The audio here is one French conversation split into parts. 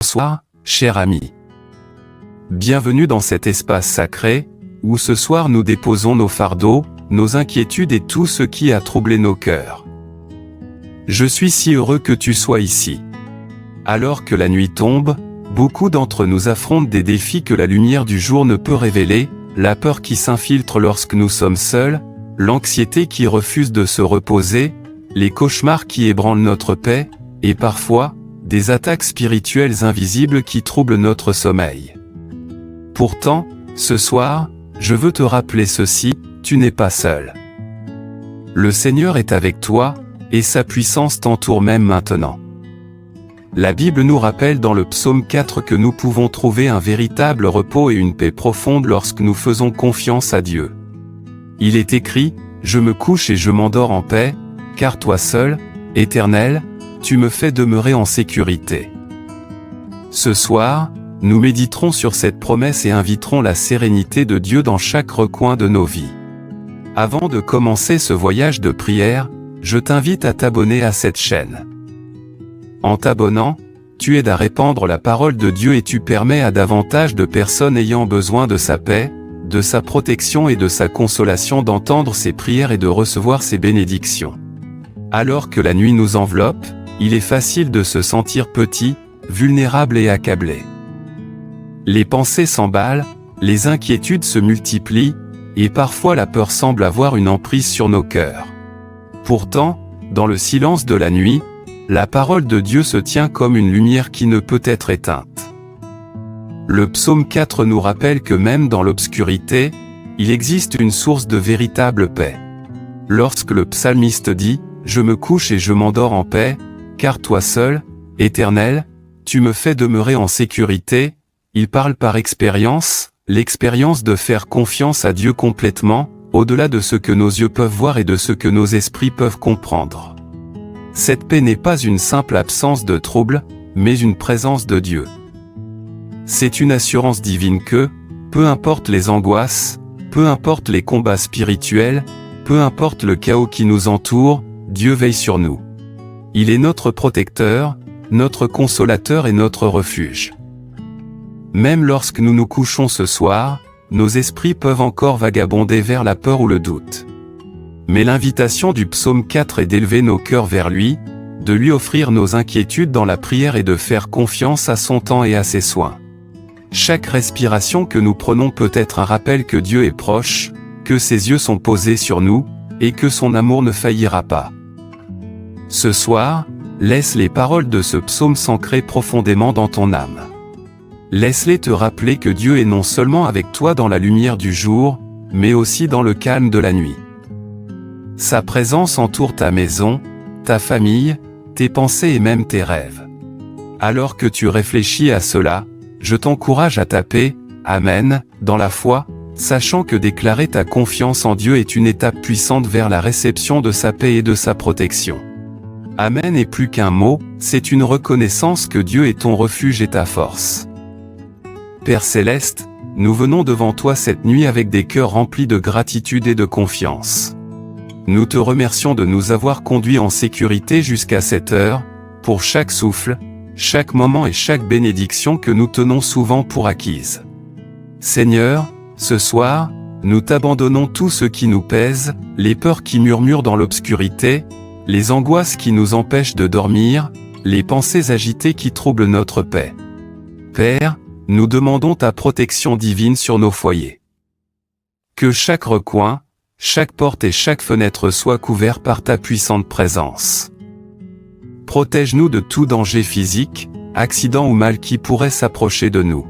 Bonsoir, cher ami. Bienvenue dans cet espace sacré, où ce soir nous déposons nos fardeaux, nos inquiétudes et tout ce qui a troublé nos cœurs. Je suis si heureux que tu sois ici. Alors que la nuit tombe, beaucoup d'entre nous affrontent des défis que la lumière du jour ne peut révéler, la peur qui s'infiltre lorsque nous sommes seuls, l'anxiété qui refuse de se reposer, les cauchemars qui ébranlent notre paix, et parfois, des attaques spirituelles invisibles qui troublent notre sommeil. Pourtant, ce soir, je veux te rappeler ceci, tu n'es pas seul. Le Seigneur est avec toi, et sa puissance t'entoure même maintenant. La Bible nous rappelle dans le psaume 4 que nous pouvons trouver un véritable repos et une paix profonde lorsque nous faisons confiance à Dieu. Il est écrit, « Je me couche et je m'endors en paix, car toi seul, Éternel, tu me fais demeurer en sécurité. » Ce soir, nous méditerons sur cette promesse et inviterons la sérénité de Dieu dans chaque recoin de nos vies. Avant de commencer ce voyage de prière, je t'invite à t'abonner à cette chaîne. En t'abonnant, tu aides à répandre la parole de Dieu et tu permets à davantage de personnes ayant besoin de sa paix, de sa protection et de sa consolation d'entendre ses prières et de recevoir ses bénédictions. Alors que la nuit nous enveloppe, il est facile de se sentir petit, vulnérable et accablé. Les pensées s'emballent, les inquiétudes se multiplient, et parfois la peur semble avoir une emprise sur nos cœurs. Pourtant, dans le silence de la nuit, la parole de Dieu se tient comme une lumière qui ne peut être éteinte. Le psaume 4 nous rappelle que même dans l'obscurité, il existe une source de véritable paix. Lorsque le psalmiste dit « Je me couche et je m'endors en paix », car toi seul, Éternel, tu me fais demeurer en sécurité, il parle par expérience, l'expérience de faire confiance à Dieu complètement, au-delà de ce que nos yeux peuvent voir et de ce que nos esprits peuvent comprendre. Cette paix n'est pas une simple absence de trouble, mais une présence de Dieu. C'est une assurance divine que, peu importe les angoisses, peu importe les combats spirituels, peu importe le chaos qui nous entoure, Dieu veille sur nous. Il est notre protecteur, notre consolateur et notre refuge. Même lorsque nous nous couchons ce soir, nos esprits peuvent encore vagabonder vers la peur ou le doute. Mais l'invitation du psaume 4 est d'élever nos cœurs vers lui, de lui offrir nos inquiétudes dans la prière et de faire confiance à son temps et à ses soins. Chaque respiration que nous prenons peut être un rappel que Dieu est proche, que ses yeux sont posés sur nous, et que son amour ne faillira pas. Ce soir, laisse les paroles de ce psaume s'ancrer profondément dans ton âme. Laisse-les te rappeler que Dieu est non seulement avec toi dans la lumière du jour, mais aussi dans le calme de la nuit. Sa présence entoure ta maison, ta famille, tes pensées et même tes rêves. Alors que tu réfléchis à cela, je t'encourage à taper « Amen » dans la foi, sachant que déclarer ta confiance en Dieu est une étape puissante vers la réception de sa paix et de sa protection. Amen n'est plus qu'un mot, c'est une reconnaissance que Dieu est ton refuge et ta force. Père Céleste, nous venons devant toi cette nuit avec des cœurs remplis de gratitude et de confiance. Nous te remercions de nous avoir conduits en sécurité jusqu'à cette heure, pour chaque souffle, chaque moment et chaque bénédiction que nous tenons souvent pour acquise. Seigneur, ce soir, nous t'abandonnons tout ce qui nous pèse, les peurs qui murmurent dans l'obscurité, les angoisses qui nous empêchent de dormir, les pensées agitées qui troublent notre paix. Père, nous demandons ta protection divine sur nos foyers. Que chaque recoin, chaque porte et chaque fenêtre soient couverts par ta puissante présence. Protège-nous de tout danger physique, accident ou mal qui pourrait s'approcher de nous.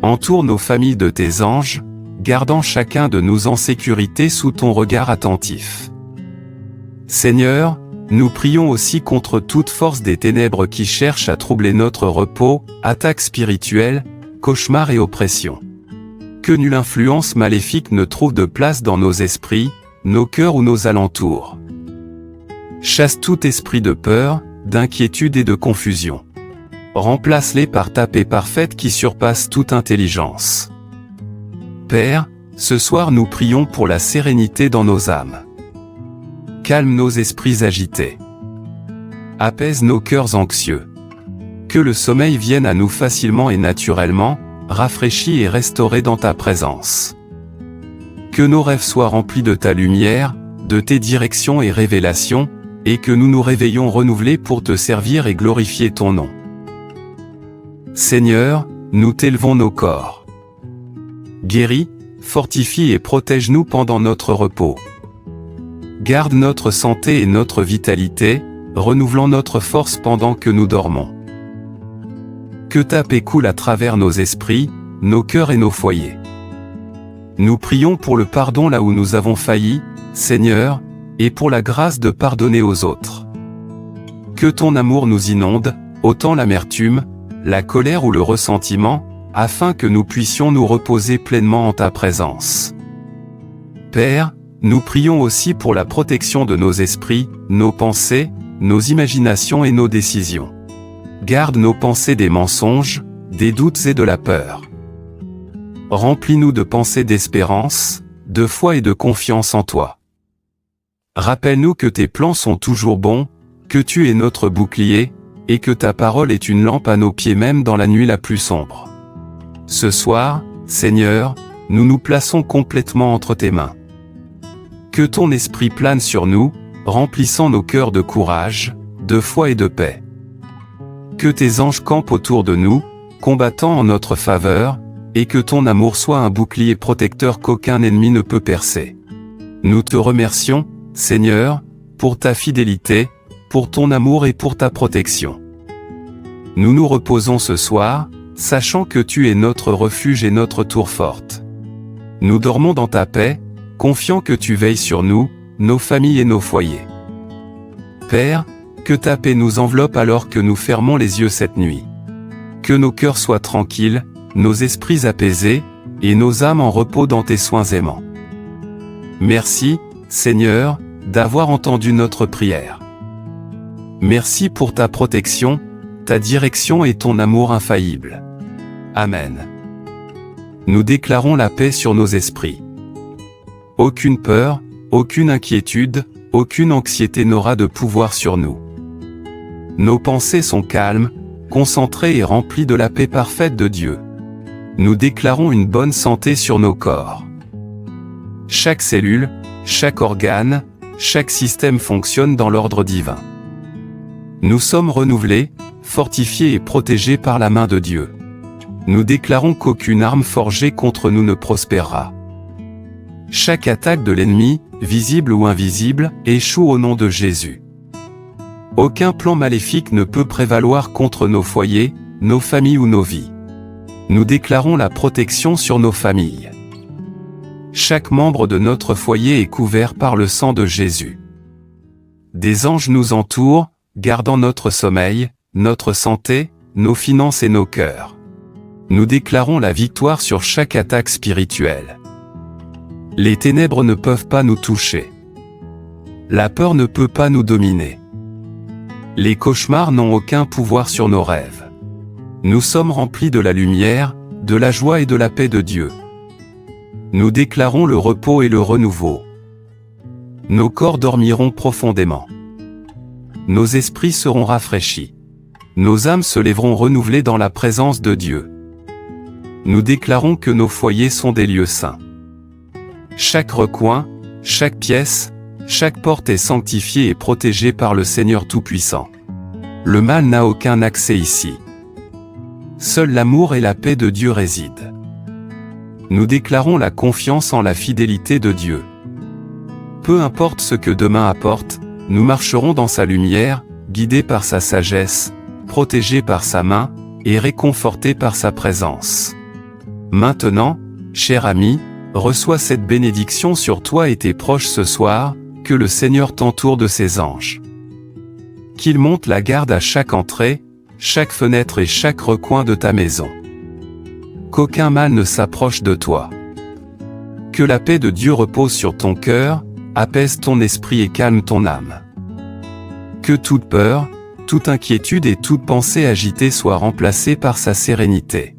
Entoure nos familles de tes anges, gardant chacun de nous en sécurité sous ton regard attentif. Seigneur, nous prions aussi contre toute force des ténèbres qui cherchent à troubler notre repos, attaques spirituelles, cauchemars et oppressions. Que nulle influence maléfique ne trouve de place dans nos esprits, nos cœurs ou nos alentours. Chasse tout esprit de peur, d'inquiétude et de confusion. Remplace-les par ta paix parfaite qui surpasse toute intelligence. Père, ce soir nous prions pour la sérénité dans nos âmes. Calme nos esprits agités. Apaise nos cœurs anxieux. Que le sommeil vienne à nous facilement et naturellement, rafraîchi et restauré dans ta présence. Que nos rêves soient remplis de ta lumière, de tes directions et révélations, et que nous nous réveillons renouvelés pour te servir et glorifier ton nom. Seigneur, nous t'élevons nos corps. Guéris, fortifie et protège-nous pendant notre repos. Garde notre santé et notre vitalité, renouvelant notre force pendant que nous dormons. Que ta paix coule à travers nos esprits, nos cœurs et nos foyers. Nous prions pour le pardon là où nous avons failli, Seigneur, et pour la grâce de pardonner aux autres. Que ton amour nous inonde, autant l'amertume, la colère ou le ressentiment, afin que nous puissions nous reposer pleinement en ta présence. Père, nous prions aussi pour la protection de nos esprits, nos pensées, nos imaginations et nos décisions. Garde nos pensées des mensonges, des doutes et de la peur. Remplis-nous de pensées d'espérance, de foi et de confiance en toi. Rappelle-nous que tes plans sont toujours bons, que tu es notre bouclier, et que ta parole est une lampe à nos pieds même dans la nuit la plus sombre. Ce soir, Seigneur, nous nous plaçons complètement entre tes mains. Que ton esprit plane sur nous, remplissant nos cœurs de courage, de foi et de paix. Que tes anges campent autour de nous, combattant en notre faveur, et que ton amour soit un bouclier protecteur qu'aucun ennemi ne peut percer. Nous te remercions, Seigneur, pour ta fidélité, pour ton amour et pour ta protection. Nous nous reposons ce soir, sachant que tu es notre refuge et notre tour forte. Nous dormons dans ta paix, confiant que tu veilles sur nous, nos familles et nos foyers. Père, que ta paix nous enveloppe alors que nous fermons les yeux cette nuit. Que nos cœurs soient tranquilles, nos esprits apaisés, et nos âmes en repos dans tes soins aimants. Merci, Seigneur, d'avoir entendu notre prière. Merci pour ta protection, ta direction et ton amour infaillible. Amen. Nous déclarons la paix sur nos esprits. Aucune peur, aucune inquiétude, aucune anxiété n'aura de pouvoir sur nous. Nos pensées sont calmes, concentrées et remplies de la paix parfaite de Dieu. Nous déclarons une bonne santé sur nos corps. Chaque cellule, chaque organe, chaque système fonctionne dans l'ordre divin. Nous sommes renouvelés, fortifiés et protégés par la main de Dieu. Nous déclarons qu'aucune arme forgée contre nous ne prospérera. Chaque attaque de l'ennemi, visible ou invisible, échoue au nom de Jésus. Aucun plan maléfique ne peut prévaloir contre nos foyers, nos familles ou nos vies. Nous déclarons la protection sur nos familles. Chaque membre de notre foyer est couvert par le sang de Jésus. Des anges nous entourent, gardant notre sommeil, notre santé, nos finances et nos cœurs. Nous déclarons la victoire sur chaque attaque spirituelle. Les ténèbres ne peuvent pas nous toucher. La peur ne peut pas nous dominer. Les cauchemars n'ont aucun pouvoir sur nos rêves. Nous sommes remplis de la lumière, de la joie et de la paix de Dieu. Nous déclarons le repos et le renouveau. Nos corps dormiront profondément. Nos esprits seront rafraîchis. Nos âmes se lèveront renouvelées dans la présence de Dieu. Nous déclarons que nos foyers sont des lieux saints. Chaque recoin, chaque pièce, chaque porte est sanctifiée et protégée par le Seigneur Tout-Puissant. Le mal n'a aucun accès ici. Seul l'amour et la paix de Dieu résident. Nous déclarons la confiance en la fidélité de Dieu. Peu importe ce que demain apporte, nous marcherons dans sa lumière, guidés par sa sagesse, protégés par sa main, et réconfortés par sa présence. Maintenant, cher ami, reçois cette bénédiction sur toi et tes proches ce soir, que le Seigneur t'entoure de ses anges. Qu'il monte la garde à chaque entrée, chaque fenêtre et chaque recoin de ta maison. Qu'aucun mal ne s'approche de toi. Que la paix de Dieu repose sur ton cœur, apaise ton esprit et calme ton âme. Que toute peur, toute inquiétude et toute pensée agitée soient remplacées par sa sérénité.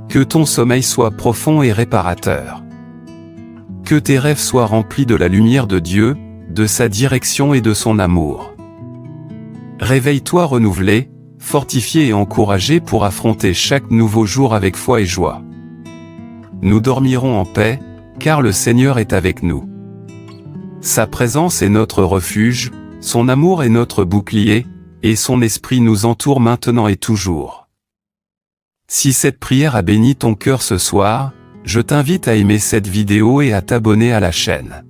Que ton sommeil soit profond et réparateur. Que tes rêves soient remplis de la lumière de Dieu, de sa direction et de son amour. Réveille-toi renouvelé, fortifiés et encouragés pour affronter chaque nouveau jour avec foi et joie. Nous dormirons en paix, car le Seigneur est avec nous. Sa présence est notre refuge, son amour est notre bouclier, et son esprit nous entoure maintenant et toujours. Si cette prière a béni ton cœur ce soir, je t'invite à aimer cette vidéo et à t'abonner à la chaîne.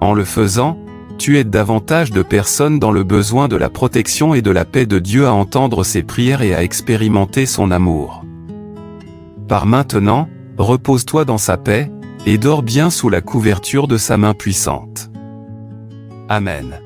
En le faisant, tu aides davantage de personnes dans le besoin de la protection et de la paix de Dieu à entendre ses prières et à expérimenter son amour. Par maintenant, repose-toi dans sa paix, et dors bien sous la couverture de sa main puissante. Amen.